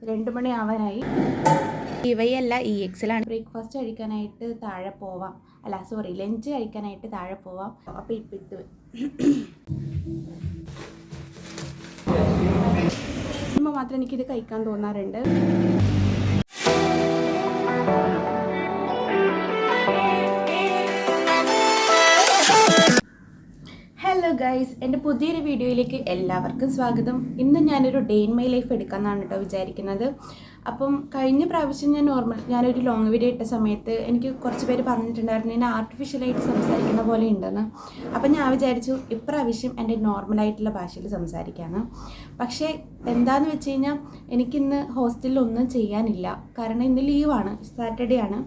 2 മണി ആവാനായി. ഇവയല്ല EXലാണ്. Breakfast കഴിക്കാനായിട്ട് താഴെ പോവാം. ലഞ്ച് കഴിക്കാനായിട്ട് താഴെ പോവാം. അപ്പോൾ ഇപ്പം ഇത് മാത്രം എനിക്കിത് കഴിക്കാൻ തോന്നാറുണ്ട്. ഹലോ ഗൈസ്, എൻ്റെ പുതിയൊരു വീഡിയോയിലേക്ക് എല്ലാവർക്കും സ്വാഗതം. ഇന്ന് ഞാനൊരു ഡേ ഇൻ മൈ ലൈഫ് എടുക്കാമെന്നാണ് കേട്ടോ വിചാരിക്കുന്നത്. അപ്പം കഴിഞ്ഞ പ്രാവശ്യം ഞാനൊരു ലോങ് വീഡിയോ ഇട്ട സമയത്ത് എനിക്ക് കുറച്ച് പേര് പറഞ്ഞിട്ടുണ്ടായിരുന്നു ഞാൻ ആർട്ടിഫിഷ്യലായിട്ട് സംസാരിക്കുന്ന പോലെ ഉണ്ടെന്ന്. അപ്പം ഞാൻ വിചാരിച്ചു ഇപ്രാവശ്യം എൻ്റെ നോർമലായിട്ടുള്ള ഭാഷയിൽ സംസാരിക്കാമെന്ന്. പക്ഷേ എന്താണെന്ന് വെച്ച് കഴിഞ്ഞാൽ എനിക്കിന്ന് ഹോസ്റ്റലിൽ ഒന്നും ചെയ്യാനില്ല. കാരണം ഇന്ന് ലീവാണ്, സാറ്റർഡേ ആണ്.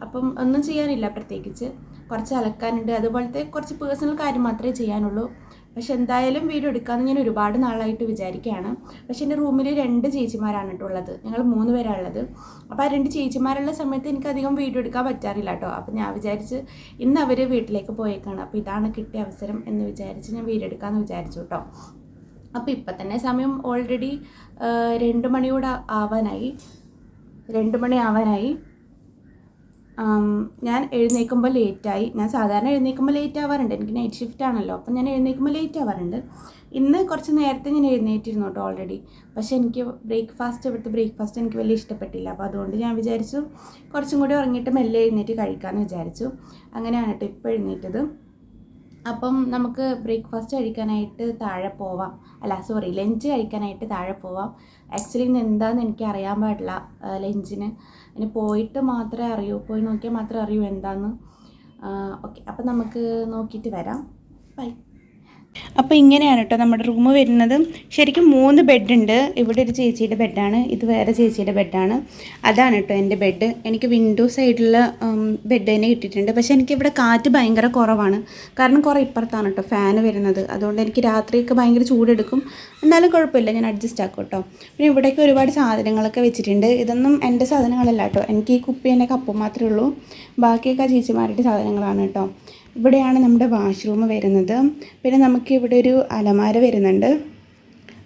അപ്പം ഒന്നും ചെയ്യാനില്ല, പ്രത്യേകിച്ച് കുറച്ച് അലക്കാനുണ്ട്, അതുപോലത്തെ കുറച്ച് പേഴ്സണൽ കാര്യം മാത്രമേ ചെയ്യാനുള്ളൂ. പക്ഷെ എന്തായാലും വീഡിയോ എടുക്കാമെന്ന് ഞാൻ ഒരുപാട് നാളായിട്ട് വിചാരിക്കുകയാണ്. പക്ഷേ എൻ്റെ റൂമിൽ 2 ചേച്ചിമാരാണ് കേട്ടോ ഉള്ളത്. ഞങ്ങൾ 3 പേരാണ് ഉള്ളത്. അപ്പോൾ ആ 2 ചേച്ചിമാരുള്ള സമയത്ത് എനിക്കധികം വീഡിയോ എടുക്കാൻ പറ്റാറില്ല കേട്ടോ. അപ്പോൾ ഞാൻ വിചാരിച്ച് ഇന്ന് അവർ വീട്ടിലേക്ക് പോയേക്കാണ്, അപ്പോൾ ഇതാണ് കിട്ടിയ അവസരം എന്ന് വിചാരിച്ച് ഞാൻ വീഡിയോ എടുക്കാമെന്ന് വിചാരിച്ചു കേട്ടോ. അപ്പോൾ ഇപ്പം തന്നെ സമയം ഓൾറെഡി 2 മണിയോടെ ആവാനായി. ഞാൻ എഴുന്നേൽക്കുമ്പോൾ ലേറ്റായി. ഞാൻ സാധാരണ എഴുന്നേൽക്കുമ്പോൾ ലേറ്റ് ആവാറുണ്ട്, എനിക്ക് നൈറ്റ് ഷിഫ്റ്റ് ആണല്ലോ. അപ്പം ഞാൻ എഴുന്നേൽക്കുമ്പോൾ ലേറ്റ് ആവാറുണ്ട്. ഇന്ന് കുറച്ച് നേരത്തെ ഞാൻ എഴുന്നേറ്റിരുന്നു കേട്ടോ ഓൾറെഡി. പക്ഷേ എനിക്ക് ഇവിടുത്തെ ബ്രേക്ക്ഫാസ്റ്റ് എനിക്ക് വലിയ ഇഷ്ടപ്പെട്ടില്ല. അപ്പോൾ അതുകൊണ്ട് ഞാൻ വിചാരിച്ചു കുറച്ചും കൂടി ഉറങ്ങിയിട്ട് മെല്ലെ എഴുന്നേറ്റ് കഴിക്കാമെന്ന് വിചാരിച്ചു. അങ്ങനെയാണ് കേട്ടോ ഇപ്പോൾ എഴുന്നേറ്റത്. അപ്പം നമുക്ക് ബ്രേക്ക്ഫാസ്റ്റ് കഴിക്കാനായിട്ട് താഴെ പോവാം. ലഞ്ച് കഴിക്കാനായിട്ട് താഴെ പോവാം. ആക്ച്വലി ഇന്ന് എന്താണെന്ന് എനിക്ക് അറിയാൻ പാടില്ല. ലഞ്ചിന് ഇനി പോയി നോക്കിയാൽ മാത്രമേ അറിയൂ എന്താണെന്ന്. ഓക്കെ, അപ്പം നമുക്ക് നോക്കിയിട്ട് വരാം. ബൈ. അപ്പോൾ ഇങ്ങനെയാണ് കേട്ടോ നമ്മുടെ റൂം വരുന്നത്. ശരിക്കും 3 ബെഡുണ്ട്. ഇവിടെ ഒരു ചേച്ചിയുടെ ബെഡാണ്, ഇത് വേറെ ചേച്ചിയുടെ ബെഡാണ്. അതാണ് കേട്ടോ എൻ്റെ ബെഡ്. എനിക്ക് വിൻഡോ സൈഡിലുള്ള ബെഡ് തന്നെ കിട്ടിയിട്ടുണ്ട്. പക്ഷേ എനിക്കിവിടെ കാറ്റ് ഭയങ്കര കുറവാണ്. കാരണം കുറേ ഇപ്പുറത്താണ് കേട്ടോ ഫാന് വരുന്നത്. അതുകൊണ്ട് എനിക്ക് രാത്രിയൊക്കെ ഭയങ്കര ചൂടെടുക്കും. എന്നാലും കുഴപ്പമില്ല, ഞാൻ അഡ്ജസ്റ്റ് ആക്കും കേട്ടോ. പിന്നെ ഇവിടേക്ക് ഒരുപാട് സാധനങ്ങളൊക്കെ വെച്ചിട്ടുണ്ട്. ഇതൊന്നും എൻ്റെ സാധനങ്ങളല്ല കേട്ടോ. എനിക്ക് ഈ കുപ്പി എൻ്റെ കപ്പ് മാത്രമേ ഉള്ളൂ. ബാക്കിയൊക്കെ ചേച്ചിമാരുടെ സാധനങ്ങളാണ് കേട്ടോ. ഇവിടെയാണ് നമ്മുടെ വാഷ്റൂം വരുന്നത്. പിന്നെ നമുക്ക് ഇവിടെ ഒരു അലമാര വരുന്നുണ്ട്.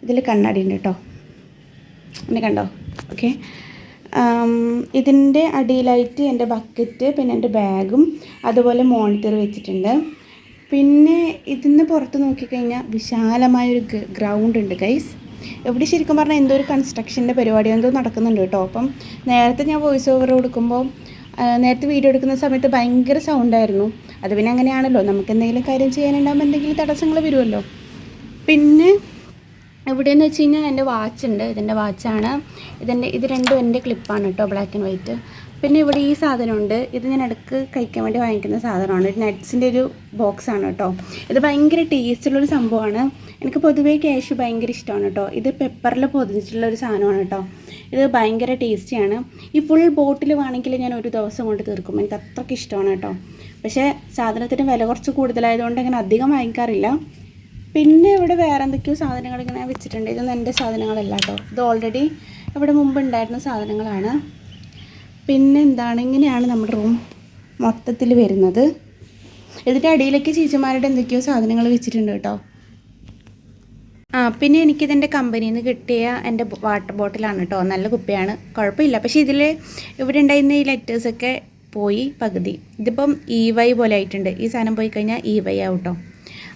ഇതിൽ കണ്ണാടി ഉണ്ട് കേട്ടോ, അങ്ങനെ കണ്ടോ? ഓക്കെ, ഇതിൻ്റെ അടിയിലായിട്ട് എൻ്റെ ബക്കറ്റ്, പിന്നെ എൻ്റെ ബാഗും അതുപോലെ മോണിറ്റർ വെച്ചിട്ടുണ്ട്. പിന്നെ ഇതിന്ന് പുറത്ത് നോക്കിക്കഴിഞ്ഞാൽ വിശാലമായൊരു ഗ്രൗണ്ട് ഉണ്ട് ഗൈസ്. ഇവിടെ ശരിക്കും പറഞ്ഞാൽ എന്തോ ഒരു കൺസ്ട്രക്ഷൻ്റെ പരിപാടി എന്തോ നടക്കുന്നുണ്ട് കേട്ടോ. അപ്പം നേരത്തെ ഞാൻ വോയിസ് ഓവർ കൊടുക്കുമ്പോൾ നേരത്തെ വീഡിയോ എടുക്കുന്ന സമയത്ത് ഭയങ്കര സൗണ്ടായിരുന്നു. അത് പിന്നെ അങ്ങനെയാണല്ലോ, നമുക്ക് എന്തെങ്കിലും കാര്യം ചെയ്യാനുണ്ടാകുമ്പോൾ എന്തെങ്കിലും തടസ്സങ്ങൾ വരുമല്ലോ. പിന്നെ എവിടെയെന്ന് വെച്ച് കഴിഞ്ഞാൽ എൻ്റെ വാച്ചുണ്ട്. ഇതിൻ്റെ വാച്ചാണ്. ഇത് രണ്ടും എൻ്റെ ക്ലിപ്പാണ് കേട്ടോ, ബ്ലാക്ക് ആൻഡ് വൈറ്റ്. പിന്നെ ഇവിടെ ഈ സാധനമുണ്ട്. ഇത് ഞാൻ ഇടയ്ക്ക് കഴിക്കാൻ വേണ്ടി വാങ്ങിക്കുന്ന സാധനമാണ്. നട്ട്സിൻ്റെ ഒരു ബോക്സാണ് കേട്ടോ. ഇത് ഭയങ്കര ടേസ്റ്റുള്ളൊരു സംഭവമാണ്. എനിക്ക് പൊതുവേ കാഷ്യൂ ഭയങ്കര ഇഷ്ടമാണ് കേട്ടോ. ഇത് പെപ്പറിൽ പൊതിഞ്ഞിട്ടുള്ളൊരു സാധനമാണ് കേട്ടോ. ഇത് ഭയങ്കര ടേസ്റ്റിയാണ്. ഈ ഫുൾ ബോട്ടിൽ വേണമെങ്കിൽ ഞാൻ ഒരു ദിവസം കൊണ്ട് തീർക്കും. എനിക്ക് അത്രയ്ക്ക് ഇഷ്ടമാണ് കേട്ടോ. പക്ഷേ സാധനത്തിന് വില കുറച്ച് കൂടുതലായതുകൊണ്ട് അങ്ങനെ അധികം വാങ്ങിക്കാറില്ല. പിന്നെ ഇവിടെ വേറെ എന്തൊക്കെയോ സാധനങ്ങൾ ഇങ്ങനെ വെച്ചിട്ടുണ്ട്. ഇതൊന്നും എൻ്റെ സാധനങ്ങളല്ല കേട്ടോ. ഇത് ഓൾറെഡി ഇവിടെ മുമ്പ് ഉണ്ടായിരുന്ന സാധനങ്ങളാണ്. പിന്നെ ഇങ്ങനെയാണ് നമ്മുടെ റൂം മൊത്തത്തിൽ വരുന്നത്. ഇതിൻ്റെ അടിയിലേക്ക് ചേച്ചിമാരുടെ എന്തൊക്കെയോ സാധനങ്ങൾ വെച്ചിട്ടുണ്ട് കേട്ടോ. പിന്നെ എനിക്കിതെൻ്റെ കമ്പനിയിൽ നിന്ന് കിട്ടിയ എൻ്റെ വാട്ടർ ബോട്ടിലാണ് കേട്ടോ. നല്ല കുപ്പിയാണ്, കുഴപ്പമില്ല. പക്ഷേ ഇവിടെ ഉണ്ടായിരുന്ന ഈ ലെറ്റേഴ്സൊക്കെ പോയി പകുതി. ഇതിപ്പം EY പോലെ ആയിട്ടുണ്ട്. ഈ സാധനം പോയി കഴിഞ്ഞാൽ EY ആവും കേട്ടോ.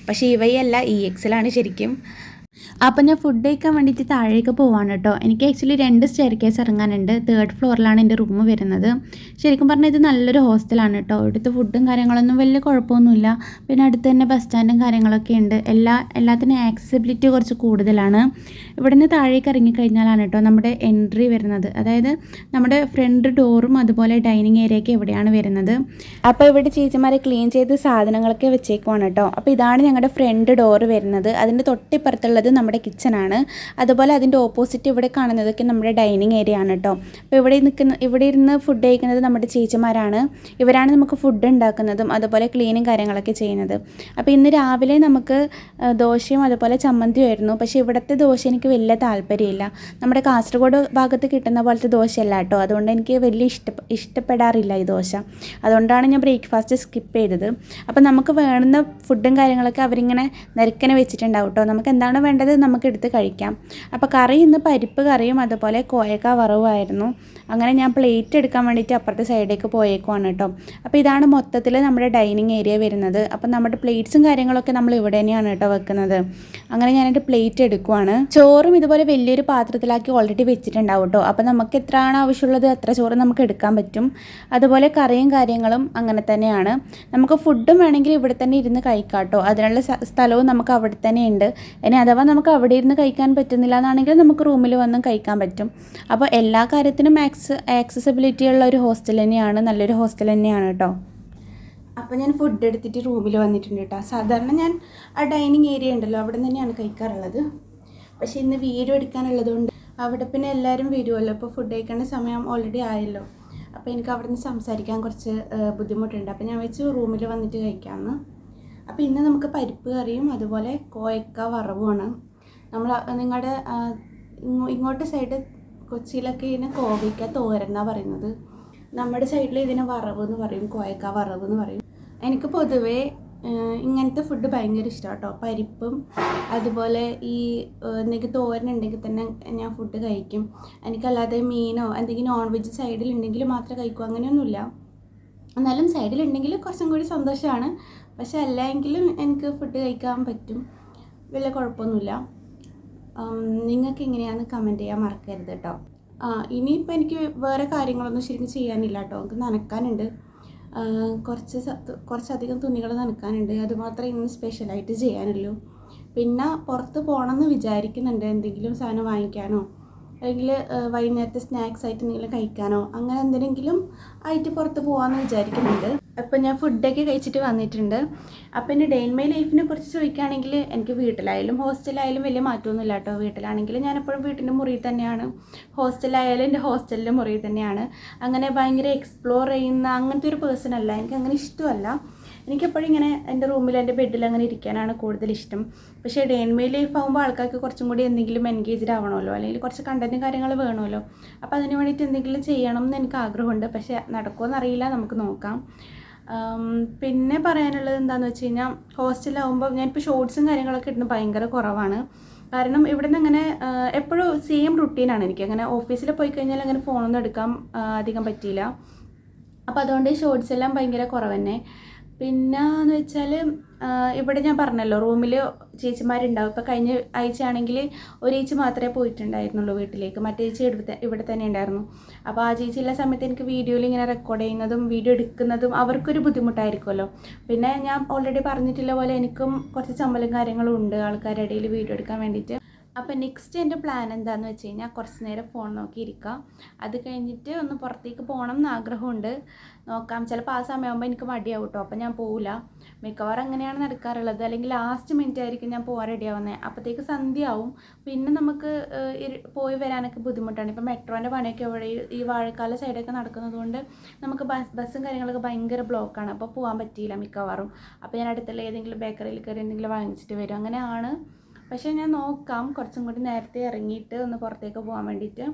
പക്ഷേ EY അല്ല, EXലാണ് ശരിക്കും. അപ്പം ഞാൻ ഫുഡ് കഴിക്കാൻ വേണ്ടിയിട്ട് താഴേക്ക് പോവാണ് കേട്ടോ. എനിക്ക് ആക്ച്വലി 2 സ്റ്റെയർകേസ് ഇറങ്ങാനുണ്ട്. 3rd ഫ്ലോറിലാണ് എൻ്റെ റൂം വരുന്നത്. ശരിക്കും പറഞ്ഞാൽ ഇത് നല്ലൊരു ഹോസ്റ്റലാണ് കേട്ടോ. ഇവിടുത്തെ ഫുഡും കാര്യങ്ങളൊന്നും വലിയ കുഴപ്പമൊന്നുമില്ല. പിന്നെ അടുത്ത് തന്നെ ബസ് സ്റ്റാൻഡും കാര്യങ്ങളൊക്കെ ഉണ്ട്. എല്ലാത്തിനും ആക്സസിബിലിറ്റി കുറച്ച് കൂടുതലാണ്. ഇവിടെ നിന്ന് താഴേക്ക് ഇറങ്ങിക്കഴിഞ്ഞാലാണ് കേട്ടോ നമ്മുടെ എൻട്രി വരുന്നത്. അതായത് നമ്മുടെ ഫ്രണ്ട് ഡോറും അതുപോലെ ഡൈനിങ് ഏരിയയൊക്കെ എവിടെയാണ് വരുന്നത്. അപ്പോൾ ഇവിടെ ചേച്ചിമാരെ ക്ലീൻ ചെയ്ത് സാധനങ്ങളൊക്കെ വെച്ചേക്കുവാണ് കേട്ടോ. അപ്പോൾ ഇതാണ് ഞങ്ങളുടെ ഫ്രണ്ട് ഡോറ് വരുന്നത്. അതിൻ്റെ തൊട്ടിപ്പുറത്തുള്ളത് നമ്മുടെ കിച്ചണാണ്. അതുപോലെ അതിൻ്റെ ഓപ്പോസിറ്റ് ഇവിടെ കാണുന്നതൊക്കെ നമ്മുടെ ഡൈനിങ് ഏരിയ ആണ് കേട്ടോ. അപ്പോൾ ഇവിടെ ഇരുന്ന് ഫുഡ് കഴിക്കുന്നത് നമ്മുടെ ചേച്ചിമാരാണ്. ഇവരാണ് നമുക്ക് ഫുഡ് ഉണ്ടാക്കുന്നതും അതുപോലെ ക്ലീനിങ് കാര്യങ്ങളൊക്കെ ചെയ്യുന്നത്. അപ്പോൾ ഇന്ന് രാവിലെ നമുക്ക് ദോശയും അതുപോലെ ചമ്മന്തിയുമായിരുന്നു. പക്ഷേ ഇവിടുത്തെ ദോശ എനിക്ക് വലിയ താല്പര്യമില്ല. നമ്മുടെ കാസർഗോഡ് ഭാഗത്ത് കിട്ടുന്ന പോലത്തെ ദോശയല്ല കേട്ടോ. അതുകൊണ്ട് എനിക്ക് വലിയ ഇഷ്ടപ്പെടാറില്ല ഈ ദോശ. അതുകൊണ്ടാണ് ഞാൻ ബ്രേക്ക്ഫാസ്റ്റ് സ്കിപ്പ് ചെയ്തത്. അപ്പോൾ നമുക്ക് വേണ്ടുന്ന ഫുഡും കാര്യങ്ങളൊക്കെ അവരിങ്ങനെ നിരക്കനെ വെച്ചിട്ടുണ്ടാവും കേട്ടോ. നമുക്ക് എന്താണ് വേണ്ടത് വേണ്ടത് നമുക്കെടുത്ത് കഴിക്കാം. അപ്പോൾ കറി ഇന്ന് പരിപ്പ് കറിയും അതുപോലെ കോയക്ക വറവുമായിരുന്നു. അങ്ങനെ ഞാൻ പ്ലേറ്റ് എടുക്കാൻ വേണ്ടിയിട്ട് അപ്പുറത്തെ സൈഡിലേക്ക് പോയേക്കുവാണ് കേട്ടോ. അപ്പോൾ ഇതാണ് മൊത്തത്തിൽ നമ്മുടെ ഡൈനിങ് ഏരിയ വരുന്നത്. അപ്പോൾ നമ്മുടെ പ്ലേറ്റ്സും കാര്യങ്ങളൊക്കെ നമ്മൾ ഇവിടെ തന്നെയാണ് കേട്ടോ വെക്കുന്നത്. അങ്ങനെ ഞാനെൻ്റെ പ്ലേറ്റ് എടുക്കുവാണ്. ചോറും ഇതുപോലെ വലിയൊരു പാത്രത്തിലാക്കി ഓൾറെഡി വെച്ചിട്ടുണ്ടാവും കേട്ടോ. അപ്പോൾ നമുക്ക് എത്രയാണ് ആവശ്യമുള്ളത് അത്ര ചോറ് നമുക്ക് എടുക്കാൻ പറ്റും. അതുപോലെ കറിയും കാര്യങ്ങളും അങ്ങനെ തന്നെയാണ്. നമുക്ക് ഫുഡും വേണമെങ്കിൽ ഇവിടെ തന്നെ ഇരുന്ന് കഴിക്കാം കേട്ടോ. അതിനുള്ള സ്ഥലവും നമുക്ക് അവിടെ തന്നെ ഉണ്ട്. ഇനി അഥവാ നമുക്ക് അവിടെ ഇരുന്ന് കഴിക്കാൻ പറ്റുന്നില്ല എന്നാണെങ്കിൽ നമുക്ക് റൂമിൽ വന്നും കഴിക്കാൻ പറ്റും. അപ്പോൾ എല്ലാ കാര്യത്തിനും ആക്സസിബിലിറ്റി ഉള്ള ഒരു ഹോസ്റ്റൽ തന്നെയാണ്, നല്ലൊരു ഹോസ്റ്റൽ തന്നെയാണ് കേട്ടോ. അപ്പോൾ ഞാൻ ഫുഡ് എടുത്തിട്ട് റൂമിൽ വന്നിട്ടുണ്ട് കേട്ടോ. സാധാരണ ഞാൻ ആ ഡൈനിങ് ഏരിയ ഉണ്ടല്ലോ അവിടെ തന്നെയാണ് കഴിക്കാറുള്ളത്. പക്ഷേ ഇന്ന് വീഡിയോ എടുക്കാനുള്ളത് കൊണ്ട് അവിടെ പിന്നെ എല്ലാവരും വരുമല്ലോ. അപ്പോൾ ഫുഡ് കഴിക്കേണ്ട സമയം ഓൾറെഡി ആയല്ലോ. അപ്പോൾ എനിക്ക് അവിടെ നിന്ന് സംസാരിക്കാൻ കുറച്ച് ബുദ്ധിമുട്ടുണ്ട്. അപ്പോൾ ഞാൻ വെച്ച് റൂമിൽ വന്നിട്ട് കഴിക്കാമെന്ന്. അപ്പോൾ ഇന്ന് നമുക്ക് പരിപ്പ് കറിയും അതുപോലെ കോയക്ക വറവുമാണ്. നിങ്ങളുടെ ഇങ്ങോട്ട് സൈഡ് കൊച്ചിയിലൊക്കെ ഇതിനെ കോവയ്ക്ക തോരനാണ് പറയുന്നത്. നമ്മുടെ സൈഡിൽ ഇതിനെ വറവ് എന്ന് പറയും, കോയക്ക വറവ് എന്ന് പറയും. എനിക്ക് പൊതുവേ ഇങ്ങനത്തെ ഫുഡ് ഭയങ്കര ഇഷ്ടമാണ് കേട്ടോ. പരിപ്പും അതുപോലെ ഈ എന്തെങ്കിലും തോരനുണ്ടെങ്കിൽ തന്നെ ഞാൻ ഫുഡ് കഴിക്കും. എനിക്കല്ലാതെ മീനോ എന്തെങ്കിലും നോൺ വെജ് സൈഡിലുണ്ടെങ്കിൽ മാത്രമേ കഴിക്കൂ, അങ്ങനെയൊന്നുമില്ല. എന്നാലും സൈഡിലുണ്ടെങ്കിൽ കുറച്ചും കൂടി സന്തോഷമാണ്. പക്ഷെ അല്ലെങ്കിലും എനിക്ക് ഫുഡ് കഴിക്കാൻ പറ്റും, വലിയ കുഴപ്പമൊന്നുമില്ല. നിങ്ങൾക്ക് എങ്ങനെയാണെന്ന് കമൻറ്റ് ചെയ്യാൻ മറക്കരുത് കേട്ടോ. ഇനിയിപ്പോൾ എനിക്ക് വേറെ കാര്യങ്ങളൊന്നും ശരിക്കും ചെയ്യാനില്ല കേട്ടോ. എനിക്ക് നനക്കാനുണ്ട്, കുറച്ചധികം തുണികൾ നനക്കാനുണ്ട്. അതുമാത്രമേ ഇന്ന് സ്പെഷ്യലായിട്ട് ചെയ്യാനുള്ളൂ. പിന്നെ പുറത്ത് പോകണമെന്ന് വിചാരിക്കുന്നുണ്ട്, എന്തെങ്കിലും സാധനം വാങ്ങിക്കാനോ അല്ലെങ്കിൽ വൈകുന്നേരത്തെ സ്നാക്സ് ആയിട്ട് എന്തെങ്കിലും കഴിക്കാനോ അങ്ങനെ എന്തെങ്കിലും ആയിട്ട് പുറത്ത് പോകാമെന്ന് വിചാരിക്കുന്നുണ്ട്. അപ്പോൾ ഞാൻ ഫുഡൊക്കെ കഴിച്ചിട്ട് വന്നിട്ടുണ്ട്. അപ്പോൾ എൻ്റെ ഡേ ഇൻ മൈ ലൈഫിനെ കുറിച്ച് ചോദിക്കുകയാണെങ്കിൽ എനിക്ക് വീട്ടിലായാലും ഹോസ്റ്റലായാലും വലിയ മാറ്റമൊന്നുമില്ല കേട്ടോ. വീട്ടിലാണെങ്കിൽ ഞാനെപ്പോഴും വീട്ടിൻ്റെ മുറിയിൽ തന്നെയാണ്, ഹോസ്റ്റലായാലും എൻ്റെ ഹോസ്റ്റലിൻ്റെ മുറിയിൽ തന്നെയാണ്. അങ്ങനെ ഭയങ്കര എക്സ്പ്ലോർ ചെയ്യുന്ന അങ്ങനത്തെ ഒരു പേഴ്സൺ അല്ല, എനിക്ക് അങ്ങനെ ഇഷ്ടമല്ല. എനിക്കെപ്പോഴും ഇങ്ങനെ എൻ്റെ റൂമിൽ എൻ്റെ ബെഡിൽ അങ്ങനെ ഇരിക്കാനാണ് കൂടുതൽ ഇഷ്ടം. പക്ഷേ ഡേ ഇൻ മൈ ലൈഫ് ആകുമ്പോൾ ആൾക്കാർക്ക് കുറച്ചും കൂടി എന്തെങ്കിലും എൻഗേജ്ഡ് ആവണമല്ലോ, അല്ലെങ്കിൽ കുറച്ച് കണ്ടൻറ്റും കാര്യങ്ങൾ വേണമല്ലോ. അപ്പോൾ അതിന് വേണ്ടിയിട്ട് എന്തെങ്കിലും ചെയ്യണം എന്ന് എനിക്ക് ആഗ്രഹമുണ്ട്. പക്ഷേ നടക്കുമോ അറിയില്ല, നമുക്ക് നോക്കാം. പിന്നെ പറയാനുള്ളത് എന്താണെന്ന് വെച്ച് കഴിഞ്ഞാൽ ഹോസ്റ്റലാകുമ്പോൾ ഞാനിപ്പോൾ ഷോർട്സും കാര്യങ്ങളൊക്കെ ഇടുന്നത് ഭയങ്കര കുറവാണ്. കാരണം ഇവിടെ നിന്ന് അങ്ങനെ എപ്പോഴും സെയിം റുട്ടീനാണ് എനിക്ക്. അങ്ങനെ ഓഫീസിൽ പോയി കഴിഞ്ഞാൽ അങ്ങനെ ഫോണൊന്നും എടുക്കാൻ അധികം പറ്റിയില്ല. അപ്പോൾ അതുകൊണ്ട് ഷോർട്സ് എല്ലാം ഭയങ്കര കുറവ് തന്നെ. പിന്നെ എന്ന് വെച്ചാൽ ഇവിടെ ഞാൻ പറഞ്ഞല്ലോ റൂമിൽ ചേച്ചിമാരുണ്ടാവും. ഇപ്പോൾ കഴിഞ്ഞ ആഴ്ചയാണെങ്കിൽ ഒരു ചേച്ചി മാത്രമേ പോയിട്ടുണ്ടായിരുന്നുള്ളൂ വീട്ടിലേക്ക്, മറ്റേ ചേച്ചി ഇവിടെ തന്നെ ഉണ്ടായിരുന്നു. അപ്പോൾ ആ ചേച്ചി ഉള്ള സമയത്ത് എനിക്ക് വീഡിയോയിൽ ഇങ്ങനെ റെക്കോർഡ് ചെയ്യുന്നതും വീഡിയോ എടുക്കുന്നതും അവർക്കൊരു ബുദ്ധിമുട്ടായിരിക്കുമല്ലോ. പിന്നെ ഞാൻ ഓൾറെഡി പറഞ്ഞിട്ടുള്ള പോലെ എനിക്കും കുറച്ച് ചമ്മലും കാര്യങ്ങളും ഉണ്ട് ആൾക്കാരുടെ ഇടയിൽ വീഡിയോ എടുക്കാൻ വേണ്ടിയിട്ട്. അപ്പോൾ നെക്സ്റ്റ് എൻ്റെ പ്ലാൻ എന്താണെന്ന് വെച്ച് കഴിഞ്ഞാൽ കുറച്ച് നേരം ഫോൺ നോക്കിയിരിക്കുക. അത് കഴിഞ്ഞിട്ട് ഒന്ന് പുറത്തേക്ക് പോകണം എന്ന് ആഗ്രഹമുണ്ട്, നോക്കാം. ചിലപ്പോൾ ആ സമയമാകുമ്പോൾ എനിക്ക് മടിയാവും കേട്ടോ, അപ്പോൾ ഞാൻ പോവില്ല. മിക്കവാറും അങ്ങനെയാണ് നടക്കാറുള്ളത്. അല്ലെങ്കിൽ ലാസ്റ്റ് മിനിറ്റ് ആയിരിക്കും ഞാൻ പോകാൻ റെഡിയാവുന്നത്. അപ്പോഴത്തേക്ക് സന്ധ്യയാവും. പിന്നെ നമുക്ക് പോയി വരാനൊക്കെ ബുദ്ധിമുട്ടാണ്. ഇപ്പോൾ മെട്രോൻ്റെ പണിയൊക്കെ ഇവിടെ ഈ വാഴക്കാല സൈഡൊക്കെ നടക്കുന്നത് കൊണ്ട് നമുക്ക് ബസ്സും കാര്യങ്ങളൊക്കെ ഭയങ്കര ബ്ലോക്കാണ്. അപ്പോൾ പോകാൻ പറ്റിയില്ല മിക്കവാറും. അപ്പോൾ ഞാൻ അടുത്തുള്ള ഏതെങ്കിലും ബേക്കറിയിൽ കയറി എന്തെങ്കിലും വാങ്ങിച്ചിട്ട് വരും, അങ്ങനെയാണ്. പക്ഷേ ഞാൻ നോക്കാം കുറച്ചും കൂടി നേരത്തെ ഇറങ്ങിയിട്ട് ഒന്ന് പുറത്തേക്ക് പോകാൻ വേണ്ടിയിട്ട്.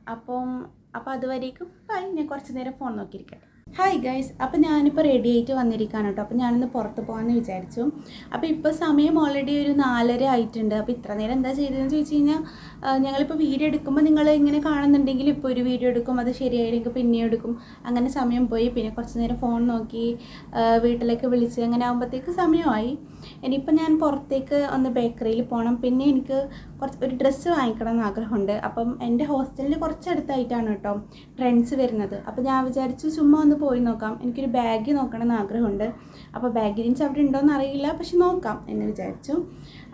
അപ്പോൾ അതുവരേക്കും ബൈ. ഞാൻ കുറച്ച് നേരം ഫോൺ നോക്കിയിരിക്കട്ടെ. ഹായ് ഗൈസ്, അപ്പോൾ ഞാനിപ്പോൾ റെഡി ആയിട്ട് വന്നിരിക്കുകയാണ് കേട്ടോ. അപ്പോൾ ഞാനിന്ന് പുറത്ത് പോകാമെന്ന് വിചാരിച്ചു. അപ്പോൾ ഇപ്പോൾ സമയം ഓൾറെഡി ഒരു 4:30 ആയിട്ടുണ്ട്. അപ്പോൾ ഇത്ര നേരം എന്താ ചെയ്തതെന്ന് ചോദിച്ചു കഴിഞ്ഞാൽ ഞങ്ങളിപ്പോൾ വീഡിയോ എടുക്കുമ്പോൾ നിങ്ങൾ ഇങ്ങനെ കാണുന്നുണ്ടെങ്കിൽ ഇപ്പോൾ ഒരു വീഡിയോ എടുക്കും, അത് ശരിയായില്ലെങ്കിൽ പിന്നെയും എടുക്കും, അങ്ങനെ സമയം പോയി. പിന്നെ കുറച്ച് നേരം ഫോൺ നോക്കി വീട്ടിലേക്ക് വിളിച്ച് അങ്ങനെ ആകുമ്പോഴത്തേക്ക് സമയമായി. ഇനിയിപ്പോൾ ഞാൻ പുറത്തേക്ക് ഒന്ന് ബേക്കറിയിൽ പോകണം. പിന്നെ എനിക്ക് ഒരു ഡ്രസ്സ് വാങ്ങിക്കണം എന്ന് ആഗ്രഹമുണ്ട്. അപ്പം എൻ്റെ ഹോസ്റ്റലിൽ കുറച്ചടുത്തായിട്ടാണ് കേട്ടോ ട്രെൻഡ്സ് വരുന്നത്. അപ്പോൾ ഞാൻ വിചാരിച്ചു ചുമ്മാ ഒന്ന് പോയി നോക്കാം. എനിക്കൊരു ബാഗ് നോക്കണം എന്ന് ആഗ്രഹമുണ്ട്. അപ്പോൾ ബാഗ് ജീൻസ് അവിടെ ഉണ്ടോയെന്ന് അറിയില്ല, പക്ഷെ നോക്കാം എന്ന് വിചാരിച്ചു.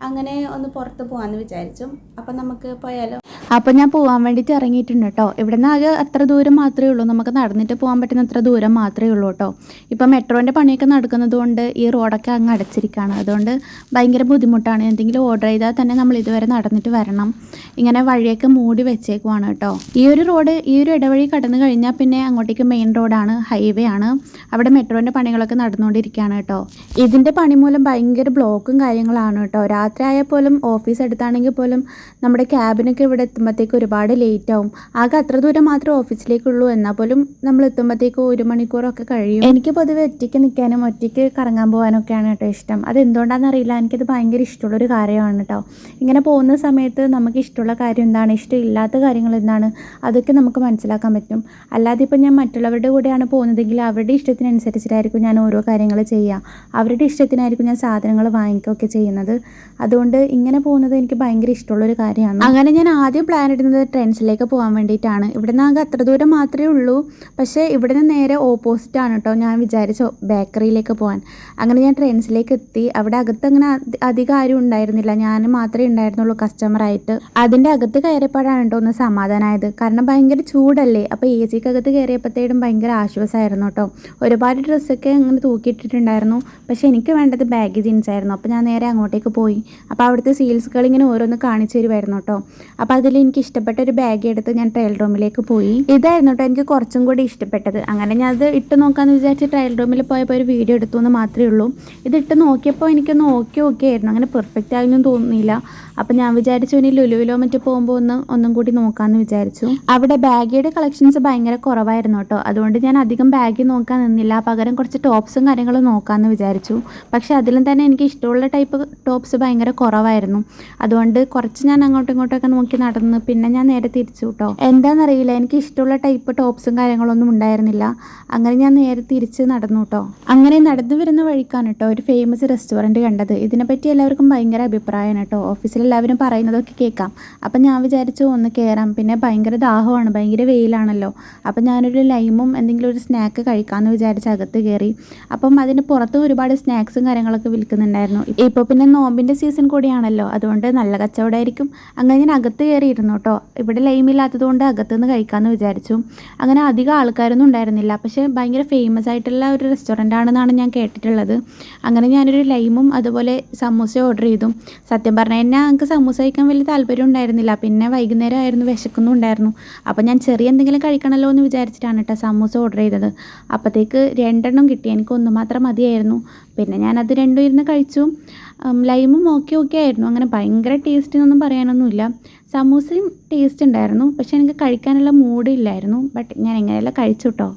അങ്ങനെ ഒന്ന് പുറത്ത് പോകാമെന്ന് വിചാരിച്ചു. അപ്പം നമുക്ക് പോയാലോ? അപ്പോൾ ഞാൻ പോകാൻ വേണ്ടിയിട്ട് ഇറങ്ങിയിട്ടുണ്ട് കേട്ടോ. ഇവിടെ നിന്ന് ആകെ അത്ര ദൂരം മാത്രമേ ഉള്ളൂ, നമുക്ക് നടന്നിട്ട് പോകാൻ പറ്റുന്ന അത്ര ദൂരം മാത്രമേ ഉള്ളൂ കേട്ടോ. ഇപ്പം മെട്രോൻ്റെ പണിയൊക്കെ നടക്കുന്നത് കൊണ്ട് ഈ റോഡൊക്കെ അങ്ങ് അടച്ചിരിക്കുകയാണ്. അതുകൊണ്ട് ഭയങ്കര ബുദ്ധിമുട്ടാണ്. എന്തെങ്കിലും ഓർഡർ ചെയ്താൽ തന്നെ നമ്മൾ ഇതുവരെ നടന്നിട്ട് വരണം. ഇങ്ങനെ വഴിയൊക്കെ മൂടി വെച്ചേക്കുവാണ് കേട്ടോ. ഈ ഒരു റോഡ്, ഈ ഒരു ഇടവഴി കടന്നു കഴിഞ്ഞാൽ പിന്നെ അങ്ങോട്ടേക്ക് മെയിൻ റോഡാണ്, ഹൈവേ ആണ്. അവിടെ മെട്രോൻ്റെ പണികളൊക്കെ നടന്നുകൊണ്ടിരിക്കുകയാണ് കേട്ടോ. ഇതിൻ്റെ പണി മൂലം ഭയങ്കര ബ്ലോക്കും കാര്യങ്ങളാണ് കേട്ടോ. രാത്രി ആയാൽ പോലും ഓഫീസ് അടുത്താണെങ്കിൽ പോലും നമ്മുടെ ക്യാബിനൊക്കെ ഇവിടെ എത്തുമ്പോഴത്തേക്ക് ഒരുപാട് ലേറ്റ് ആവും. ആകെ അത്ര ദൂരം മാത്രമേ ഓഫീസിലേക്കുള്ളൂ, എന്നാൽ പോലും നമ്മൾ എത്തുമ്പോഴത്തേക്ക് 1 മണിക്കൂറൊക്കെ കഴിയും. എനിക്ക് പൊതുവെ ഒറ്റയ്ക്ക് നിൽക്കാനും ഒറ്റയ്ക്ക് കറങ്ങാൻ പോകാനൊക്കെയാണ് കേട്ടോ ഇഷ്ടം. അതെന്തുകൊണ്ടാണെന്നറിയില്ല, എനിക്കത് ഭയങ്കര ഇഷ്ടമുള്ളൊരു കാര്യമാണ് കേട്ടോ. ഇങ്ങനെ പോകുന്ന സമയത്ത് നമുക്ക് ഇഷ്ടമുള്ള കാര്യം എന്താണ്, ഇഷ്ടമില്ലാത്ത കാര്യങ്ങൾ എന്താണ്, അതൊക്കെ നമുക്ക് മനസ്സിലാക്കാൻ പറ്റും. അല്ലാതെ ഇപ്പം ഞാൻ മറ്റുള്ളവരുടെ കൂടെയാണ് പോകുന്നതെങ്കിൽ അവരുടെ ഇഷ്ടത്തിനനുസരിച്ചിട്ടായിരിക്കും ഞാൻ ഓരോ കാര്യങ്ങൾ ചെയ്യുക. അവരുടെ ഇഷ്ടത്തിനായിരിക്കും ഞാൻ സാധനങ്ങൾ വാങ്ങിക്കുകയൊക്കെ ചെയ്യുന്നത്. അതുകൊണ്ട് ഇങ്ങനെ പോകുന്നത് എനിക്ക് ഭയങ്കര ഇഷ്ടമുള്ളൊരു കാര്യമാണ്. അങ്ങനെ ഞാൻ ആദ്യം പ്ലാൻ ഇടുന്നത് ട്രെൻഡ്സിലേക്ക് പോകാൻ വേണ്ടിയിട്ടാണ്. ഇവിടെ നിന്ന് ആകെ അത്ര ദൂരം മാത്രമേ ഉള്ളൂ. പക്ഷേ ഇവിടെ നിന്ന് നേരെ ഓപ്പോസിറ്റാണ് കേട്ടോ ഞാൻ വിചാരിച്ച ബേക്കറിയിലേക്ക് പോകാൻ. അങ്ങനെ ഞാൻ ട്രെൻഡ്സിലേക്ക് എത്തി. അവിടെ അകത്ത് അങ്ങനെ അധികം ആരും ഉണ്ടായിരുന്നില്ല, ഞാൻ മാത്രമേ ഉണ്ടായിരുന്നുള്ളൂ കസ്റ്റമറായിട്ട്. അതിൻ്റെ അകത്ത് കയറിയപ്പോഴാണ് കേട്ടോ ഒന്ന് സമാധാനമായത്. കാരണം ഭയങ്കര ചൂടല്ലേ, അപ്പോൾ AC അകത്ത് കയറിയപ്പോഴത്തേക്കും ഭയങ്കര ആശ്വാസമായിരുന്നു കേട്ടോ. ഒരുപാട് ഡ്രസ്സൊക്കെ അങ്ങനെ തൂക്കിയിട്ടിട്ടുണ്ടായിരുന്നു. പക്ഷേ എനിക്ക് വേണ്ടത് ബാഗി ജീൻസ് ആയിരുന്നു. അപ്പോൾ ഞാൻ നേരെ അങ്ങോട്ടേക്ക് പോയി. അപ്പോൾ അവിടുത്തെ സെയിൽസുകൾ ഇങ്ങനെ ഓരോന്ന് കാണിച്ചു തരുമായിരുന്നു കേട്ടോ. അപ്പോൾ അതിൽ എനിക്ക് ഇഷ്ടപ്പെട്ട ഒരു ബാഗ് എടുത്ത് ഞാൻ ട്രയൽ റൂമിലേക്ക് പോയി. ഇതായിരുന്നു കേട്ടോ എനിക്ക് കുറച്ചും കൂടി ഇഷ്ടപ്പെട്ടത്. അങ്ങനെ ഞാൻ അത് ഇട്ട് നോക്കാമെന്ന് വിചാരിച്ച് ട്രയൽ റൂമിൽ പോയപ്പോൾ ഒരു വീഡിയോ എടുത്തു എന്ന് മാത്രമേ ഉള്ളൂ. ഇതിട്ട് നോക്കിയപ്പോൾ എനിക്കൊന്ന് ഓക്കെ ആയിരുന്നു, അങ്ങനെ പെർഫെക്റ്റ് ആയൊന്നും തോന്നിയില്ല. അപ്പോൾ ഞാൻ വിചാരിച്ചു ഇനി ലുലുവിലോ മറ്റോ പോകുമ്പോൾ ഒന്നും കൂടി നോക്കാമെന്ന് വിചാരിച്ചു. അവിടെ ബാഗിയുടെ കളക്ഷൻസ് ഭയങ്കര കുറവായിരുന്നു കേട്ടോ. അതുകൊണ്ട് ഞാൻ അധികം ബാഗ് നോക്കാൻ നിന്നില്ല, പകരം കുറച്ച് ടോപ്സും കാര്യങ്ങളും നോക്കാമെന്ന് വിചാരിച്ചു. പക്ഷേ അതിലും തന്നെ എനിക്ക് ഇഷ്ടമുള്ള ടൈപ്പ് ടോപ്സ് ഭയങ്കര കുറവായിരുന്നു. അതുകൊണ്ട് കുറച്ച് ഞാൻ അങ്ങോട്ടും ഇങ്ങോട്ടൊക്കെ നോക്കി നടന്ന് പിന്നെ ഞാൻ നേരെ തിരിച്ചു കേട്ടോ. എന്താണെന്നറിയില്ല, എനിക്ക് ഇഷ്ടമുള്ള ടൈപ്പ് ടോപ്സും കാര്യങ്ങളൊന്നും ഉണ്ടായിരുന്നില്ല. അങ്ങനെ ഞാൻ നേരെ തിരിച്ച് നടന്നു കേട്ടോ. അങ്ങനെ നടന്നു വരുന്ന വഴിക്കാണ് കേട്ടോ ഒരു ഫേമസ് റെസ്റ്റോറൻറ്റ് കണ്ടത്. ഇതിനെപ്പറ്റി എല്ലാവർക്കും ഭയങ്കര അഭിപ്രായമാണ് കേട്ടോ. ഓഫീസിലെല്ലാവരും പറയുന്നതൊക്കെ കേൾക്കാം. അപ്പം ഞാൻ വിചാരിച്ചു ഒന്ന് കയറാം. പിന്നെ ഭയങ്കര ദാഹമാണ്, ഭയങ്കര വെയിലാണല്ലോ. അപ്പം ഞാനൊരു ലൈമും എന്തെങ്കിലും ഒരു സ്നാക്ക് കഴിക്കാമെന്ന് വിചാരിച്ച് അകത്ത് കയറി. അപ്പം അതിന് പുറത്തും ഒരുപാട് സ്നാക്സും കാര്യങ്ങളൊക്കെ വിൽക്കുന്നുണ്ടായിരുന്നു. ഇപ്പോൾ പിന്നെ നോമ്പിൻ്റെ സീസൺ കൂടിയാണല്ലോ, അതുകൊണ്ട് നല്ല കച്ചവടമായിരിക്കും. അങ്ങനെ ഞാൻ അകത്ത് കയറിയിരുന്നു കേട്ടോ. ഇവിടെ ലൈമില്ലാത്തത് കൊണ്ട് അകത്തുനിന്ന് കഴിക്കാമെന്ന് വിചാരിച്ചു. അങ്ങനെ അധികം ആൾക്കാരൊന്നും ഉണ്ടായിരുന്നില്ല. പക്ഷേ ഭയങ്കര ഫേമസ് ആയിട്ടുള്ള ഒരു റെസ്റ്റോറൻ്റ് ആണെന്നാണ് ഞാൻ കേട്ടിട്ടുള്ളത്. അങ്ങനെ ഞാനൊരു ലൈമും അതുപോലെ സമൂസ ഓർഡർ ചെയ്തു. സത്യം പറഞ്ഞാൽ ഞങ്ങൾക്ക് സമൂസ കഴിക്കാൻ വലിയ താല്പര്യം ഉണ്ടായിരുന്നില്ല. പിന്നെ വൈകുന്നേരം ആയിരുന്നു, വിശക്കുന്നുണ്ടായിരുന്നു. അപ്പോൾ ഞാൻ ചെറിയ എന്തെങ്കിലും കഴിക്കണമല്ലോ എന്ന് വിചാരിച്ചിട്ടാണ് കേട്ടോ സമൂസ ഓർഡർ ചെയ്തത്. അപ്പോഴത്തേക്ക് 2 എണ്ണം കിട്ടി, എനിക്ക് 1 മാത്രം മതിയായിരുന്നു. പിന്നെ ഞാനത് 2 ഇരുന്ന് കഴിച്ചു. ലൈമും ഓക്കെ ആയിരുന്നു. അങ്ങനെ ഭയങ്കര ടേസ്റ്റ് എന്നൊന്നും പറയാനൊന്നുമില്ല. സമൂസയും ടേസ്റ്റ് ഉണ്ടായിരുന്നു, പക്ഷേ എനിക്ക് കഴിക്കാനുള്ള മൂഡില്ലായിരുന്നു. ബട്ട് ഞാൻ എങ്ങനെയല്ല കഴിച്ചു കേട്ടോ.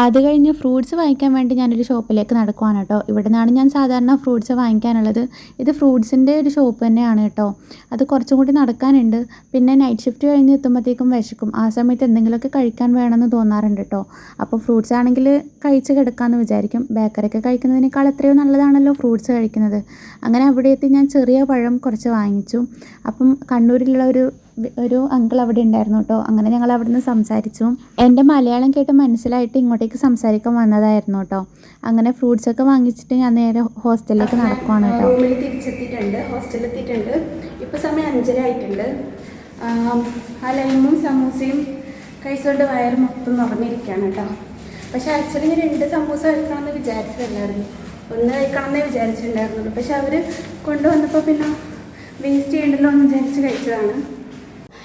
അത് കഴിഞ്ഞ് ഫ്രൂട്ട്സ് വാങ്ങിക്കാൻ വേണ്ടി ഞാനൊരു ഷോപ്പിലേക്ക് നടക്കുവാണ് കേട്ടോ. ഇവിടെ നിന്നാണ് ഞാൻ സാധാരണ ഫ്രൂട്ട്സ് വാങ്ങിക്കാനുള്ളത്. ഇത് ഫ്രൂട്ട്സിൻ്റെ ഒരു ഷോപ്പ് തന്നെയാണ് കേട്ടോ. അത് കുറച്ചും കൂടി നടക്കാനുണ്ട്. പിന്നെ നൈറ്റ് ഷിഫ്റ്റ് കഴിഞ്ഞ് എത്തുമ്പോഴത്തേക്കും വിശക്കും. ആ സമയത്ത് എന്തെങ്കിലുമൊക്കെ കഴിക്കാൻ വേണമെന്ന് തോന്നാറുണ്ട് കേട്ടോ. അപ്പോൾ ഫ്രൂട്ട്സ് ആണെങ്കിൽ കഴിച്ച് കിടക്കാമെന്ന് വിചാരിക്കും. ബേക്കറിയൊക്കെ കഴിക്കുന്നതിനേക്കാൾ എത്രയോ നല്ലതാണല്ലോ ഫ്രൂട്ട്സ് കഴിക്കുന്നത്. അങ്ങനെ അവിടെ എത്തി ഞാൻ ചെറിയ പഴം കുറച്ച് വാങ്ങിച്ചു. അപ്പം കണ്ണൂരിലുള്ള ഒരു അങ്കിൾ അവിടെ ഉണ്ടായിരുന്നു കേട്ടോ. അങ്ങനെ ഞങ്ങൾ അവിടെ നിന്ന് സംസാരിച്ചു. എൻ്റെ മലയാളം കേട്ട് മനസ്സിലായിട്ട് ഇങ്ങോട്ടേക്ക് സംസാരിക്കാൻ വന്നതായിരുന്നു കേട്ടോ. അങ്ങനെ ഫ്രൂട്ട്സൊക്കെ വാങ്ങിച്ചിട്ട് ഞാൻ നേരെ ഹോസ്റ്റലിലേക്ക് നടക്കുവാണ് കേട്ടോ. റൂമിൽ തിരിച്ചെത്തിയിട്ടുണ്ട്, ഹോസ്റ്റലിലെത്തിയിട്ടുണ്ട്. ഇപ്പോൾ സമയം 5:30 ആയിട്ടുണ്ട്. ആ ലൈമും സമൂസയും കഴിച്ചുകൊണ്ട് വയറ് മൊത്തം നിറഞ്ഞിരിക്കുകയാണ് കേട്ടോ. പക്ഷേ ആക്ച്വലി ഞാൻ 2 സമൂസ കഴിക്കണമെന്ന് വിചാരിച്ചതല്ലായിരുന്നു, 1 കഴിക്കണമെന്നേ വിചാരിച്ചിട്ടുണ്ടായിരുന്നുള്ളൂ. പക്ഷെ അവർ കൊണ്ടുവന്നപ്പോൾ പിന്നെ വേസ്റ്റ് ചെയ്യണ്ടല്ലോ എന്ന് വിചാരിച്ച് കഴിച്ചതാണ്.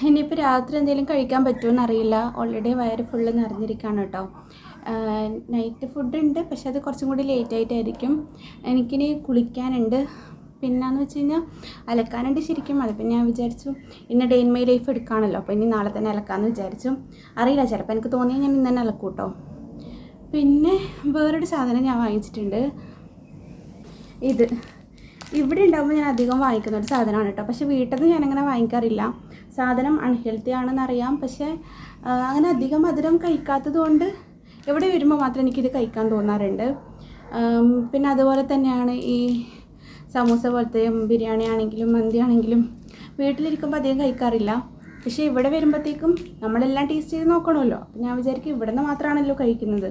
ഇനിയിപ്പോൾ രാത്രി എന്തെങ്കിലും കഴിക്കാൻ പറ്റുമോ എന്നറിയില്ല. ഓൾറെഡി വയറ് ഫുള്ള് നിറഞ്ഞിരിക്കുകയാണ് കേട്ടോ. നൈറ്റ് ഫുഡ് ഉണ്ട്, പക്ഷെ അത് കുറച്ചും കൂടി ലേറ്റ് ആയിട്ടായിരിക്കും. എനിക്കിനി കുളിക്കാനുണ്ട്, പിന്നെയെന്ന് വെച്ച് കഴിഞ്ഞാൽ അലക്കാനുണ്ട് ശരിക്കും. അതിപ്പോൾ ഞാൻ വിചാരിച്ചു ഇന്ന് ഡേ ഇൻ മൈ ലൈഫ് എടുക്കുകയാണല്ലോ, അപ്പോൾ ഇനി നാളെ തന്നെ അലക്കാമെന്ന് വിചാരിച്ചു. അറിയില്ല, ചിലപ്പോൾ എനിക്ക് തോന്നിയാൽ ഞാൻ ഇന്ന് തന്നെ അലക്കും കേട്ടോ. പിന്നെ വേറൊരു സാധനം ഞാൻ വാങ്ങിച്ചിട്ടുണ്ട്. ഇവിടെ ഉണ്ടാകുമ്പോൾ ഞാൻ അധികം വാങ്ങിക്കുന്ന ഒരു സാധനമാണ് കേട്ടോ. പക്ഷേ വീട്ടിൽ നിന്ന് ഞാനങ്ങനെ വാങ്ങിക്കാറില്ല. സാധനം അൺഹെൽത്തി ആണെന്നറിയാം, പക്ഷേ അങ്ങനെ അധികം മധുരം കഴിക്കാത്തത് കൊണ്ട് ഇവിടെ വരുമ്പോൾ മാത്രം എനിക്കിത് കഴിക്കാൻ തോന്നാറുണ്ട്. പിന്നെ അതുപോലെ തന്നെയാണ് ഈ സമൂസ പോലത്തെയും ബിരിയാണി ആണെങ്കിലും മന്തി ആണെങ്കിലും വീട്ടിലിരിക്കുമ്പോൾ അധികം കഴിക്കാറില്ല. പക്ഷേ ഇവിടെ വരുമ്പോഴത്തേക്കും നമ്മളെല്ലാം ടേസ്റ്റ് ചെയ്ത് നോക്കണമല്ലോ. അപ്പോൾ ഞാൻ വിചാരിക്കും ഇവിടെ നിന്ന് മാത്രമാണല്ലോ കഴിക്കുന്നത്,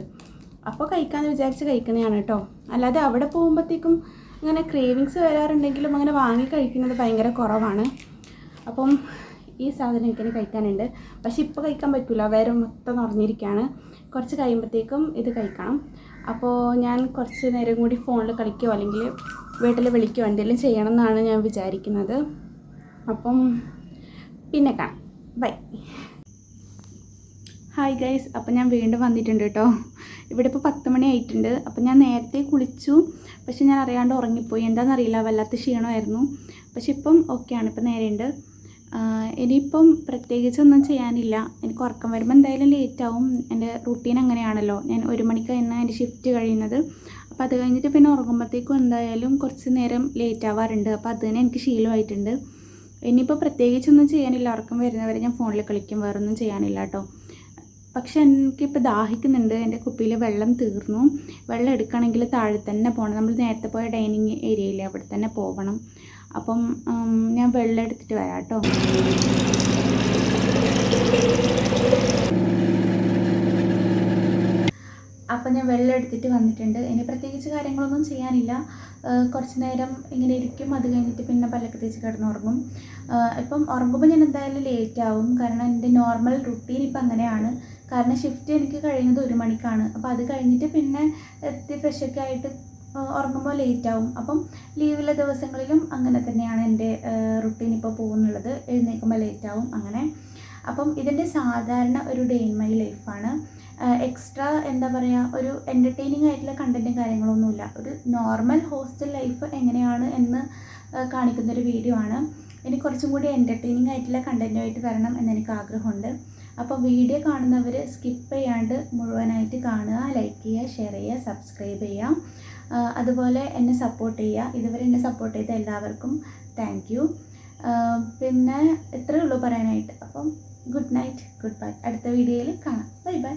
അപ്പോൾ കഴിക്കാമെന്ന് വിചാരിച്ച് കഴിക്കുന്നതാണ് കേട്ടോ. അല്ലാതെ അവിടെ പോകുമ്പോഴത്തേക്കും അങ്ങനെ ക്രേവിങ്സ് വരാറുണ്ടെങ്കിലും അങ്ങനെ വാങ്ങി കഴിക്കുന്നത് ഭയങ്കര കുറവാണ്. അപ്പം ഈ സാധനം എനിക്കിനി കഴിക്കാനുണ്ട്, പക്ഷേ ഇപ്പോൾ കഴിക്കാൻ പറ്റില്ല, വയറ് മൊത്തം നിറഞ്ഞിരിക്കുകയാണ്. കുറച്ച് കഴിയുമ്പോഴത്തേക്കും ഇത് കഴിക്കണം. അപ്പോൾ ഞാൻ കുറച്ച് നേരം കൂടി ഫോണിൽ കളിക്കുകയോ അല്ലെങ്കിൽ വീട്ടിൽ വിളിക്കുകയോ എന്തെങ്കിലും ചെയ്യണം എന്നാണ് ഞാൻ വിചാരിക്കുന്നത്. അപ്പം പിന്നെ കാണാം, ബൈ. ഹായ് ഗൈസ്, അപ്പോൾ ഞാൻ വീണ്ടും വന്നിട്ടുണ്ട് കേട്ടോ. ഇവിടെ ഇപ്പോൾ 10 മണി ആയിട്ടുണ്ട്. അപ്പോൾ ഞാൻ നേരത്തെ കുളിച്ചു, പക്ഷെ ഞാൻ അറിയാണ്ട് ഉറങ്ങിപ്പോയി. എന്താണെന്നറിയില്ല, വല്ലാത്ത ക്ഷീണമായിരുന്നു. പക്ഷെ ഇപ്പം ഓക്കെയാണ്, ഇപ്പം നേരെയുണ്ട്. ഇനിയിപ്പം പ്രത്യേകിച്ചൊന്നും ചെയ്യാനില്ല. എനിക്ക് ഉറക്കം വരുമ്പോൾ എന്തായാലും ലേറ്റാവും. എൻ്റെ റുട്ടീൻ അങ്ങനെയാണല്ലോ. ഞാൻ 1 മണിക്ക് തന്നെ എൻ്റെ ഷിഫ്റ്റ് കഴിയുന്നത്. അപ്പോൾ അത് കഴിഞ്ഞിട്ട് പിന്നെ ഉറങ്ങുമ്പോഴത്തേക്കും എന്തായാലും കുറച്ച് നേരം ലേറ്റ് ആവാറുണ്ട്. അപ്പോൾ അത് തന്നെ എനിക്ക് ശീലമായിട്ടുണ്ട്. ഇനിയിപ്പോൾ പ്രത്യേകിച്ചൊന്നും ചെയ്യാനില്ല. ഉറക്കം വരുന്നവരെ ഞാൻ ഫോണിൽ കളിക്കും. വേറൊന്നും ചെയ്യാനില്ല കേട്ടോ. പക്ഷെ എനിക്കിപ്പോൾ ദാഹിക്കുന്നുണ്ട്. എൻ്റെ കുപ്പിയിൽ വെള്ളം തീർന്നു. വെള്ളം എടുക്കണമെങ്കിൽ താഴെ തന്നെ പോകണം. നമ്മൾ നേരത്തെ പോയ ഡൈനിങ് ഏരിയയില്ലേ, അവിടെ തന്നെ പോകണം. അപ്പം ഞാൻ വെള്ളം എടുത്തിട്ട് വരാം കേട്ടോ. അപ്പം ഞാൻ വെള്ളം എടുത്തിട്ട് വന്നിട്ടുണ്ട്. ഇനി പ്രത്യേകിച്ച് കാര്യങ്ങളൊന്നും ചെയ്യാനില്ല. കുറച്ച് നേരം ഇങ്ങനെ ഇരിക്കും. അത് കഴിഞ്ഞിട്ട് പിന്നെ പല്ലൊക്കെ തേച്ച് കിടന്നുറങ്ങും. ഇപ്പം ഉറങ്ങുമ്പോൾ ഞാൻ എന്തായാലും ലേറ്റ് ആവും. കാരണം എൻ്റെ നോർമൽ റുട്ടീൻ ഇപ്പം അങ്ങനെയാണ്. കാരണം ഷിഫ്റ്റ് എനിക്ക് കഴിയുന്നത് 1 മണിക്കാണ്. അപ്പോൾ അത് കഴിഞ്ഞിട്ട് പിന്നെ എത്തി ഫ്രഷൊക്കെ ആയിട്ട് ഉറങ്ങുമ്പോൾ ലേറ്റ് ആവും. അപ്പം ലീവുള്ള ദിവസങ്ങളിലും അങ്ങനെ തന്നെയാണ് എൻ്റെ റുട്ടീൻ ഇപ്പോൾ പോകുന്നുള്ളത്. എഴുന്നേൽക്കുമ്പോൾ ലേറ്റ് ആവും അങ്ങനെ. അപ്പം ഇതിൻ്റെ സാധാരണ ഒരു ഡേ ഇൻ മൈ ലൈഫാണ്. എക്സ്ട്രാ എന്താ പറയുക, ഒരു എൻ്റർടൈനിങ് ആയിട്ടുള്ള കണ്ടൻറ്റും കാര്യങ്ങളൊന്നുമില്ല. ഒരു നോർമൽ ഹോസ്റ്റൽ ലൈഫ് എങ്ങനെയാണ് എന്ന് കാണിക്കുന്നൊരു വീഡിയോ ആണ്. ഇനി കുറച്ചും കൂടി എൻ്റർടൈനിങ് ആയിട്ടുള്ള കണ്ടൻറ്റുമായിട്ട് വരണം എന്നെനിക്ക് ആഗ്രഹമുണ്ട്. അപ്പോൾ വീഡിയോ കാണുന്നവർ സ്കിപ്പ് ചെയ്യാണ്ട് മുഴുവനായിട്ട് കാണുക, ലൈക്ക് ചെയ്യുക, ഷെയർ ചെയ്യുക, സബ്സ്ക്രൈബ് ചെയ്യുക. അതുപോലെ എന്നെ സപ്പോർട്ട് ചെയ്യുക. ഇതുവരെ എന്നെ സപ്പോർട്ട് ചെയ്ത എല്ലാവർക്കും താങ്ക് യു. പിന്നെ ഇത്രയേ ഉള്ളൂ പറയാനായിട്ട്. അപ്പം ഗുഡ് നൈറ്റ്, ഗുഡ് ബൈ. അടുത്ത വീഡിയോയിൽ കാണാം. Bye bye.